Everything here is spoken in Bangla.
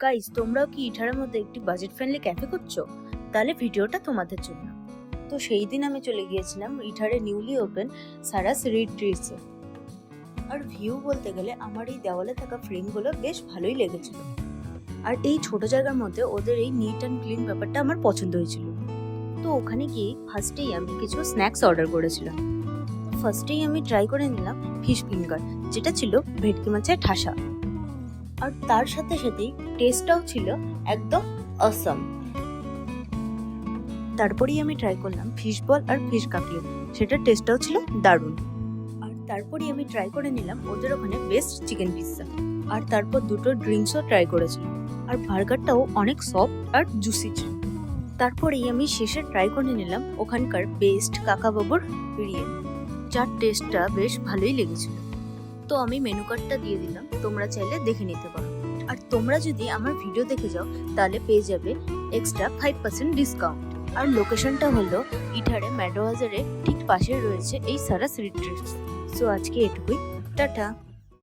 গাইস, তোমরাও কি ইটারের মধ্যে একটি বাজেট ফ্রেন্ডলি ক্যাফে করছো? তাহলে ভিডিওটা তোমাদের জন্য। তো সেই দিন আমি চলে গিয়েছিলাম ইটারে নিউলি ওপেন সারাস রিট্রিটসে। আর ভিউ বলতে গেলে আমার এই দেওয়ালে থাকা ফ্রেমগুলো বেশ ভালোই লেগেছিল। আর এই ছোট জায়গার মধ্যে ওদের এই নিট অ্যান্ড ক্লিন ব্যাপারটা আমার পছন্দ হয়েছিল। তো ওখানে গিয়ে ফার্স্টেই আমি কিছু স্ন্যাক্স অর্ডার করেছিলাম। ফার্স্টেই আমি ট্রাই করে নিলাম ফিশ ফিঙ্গার, যেটা ছিল ভেটকি মাছের ঠাসা। আর তার সাথে সাথেই টেস্টটাও ছিল একদম অসম। তারপরেই আমি ট্রাই করলাম ফিশ বল আর ফিশ কাটলেট, সেটার টেস্টটাও ছিল দারুণ। আর তারপরেই আমি ট্রাই করে নিলাম ওদের ওখানে বেস্ট চিকেন পিৎজা। আর তারপর দুটো ড্রিঙ্কসও ট্রাই করেছিলাম। আর বার্গারটাও অনেক সফট আর জুসি ছিল। তারপরেই আমি শেষে ট্রাই করে নিলাম ওখানকার বেস্ট কাকাবাবুর বিরিয়ানি, যার টেস্টটা বেশ ভালোই লেগেছিল। তো আমি মেনু কার্ডটা দিয়ে দিলাম, তোমরা চাইলে দেখে নিতে পারো। আর তোমরা যদি আমার ভিডিও দেখে যাও তাহলে পেয়ে যাবে এক্সট্রা 5% ডিসকাউন্ট। আর লোকেশনটা হলো ইটারে ম্যাডো বাজারের ঠিক পাশে রয়েছে এই সারাস রিট্রিটস। সো আজকে এটুকুই, টাটা।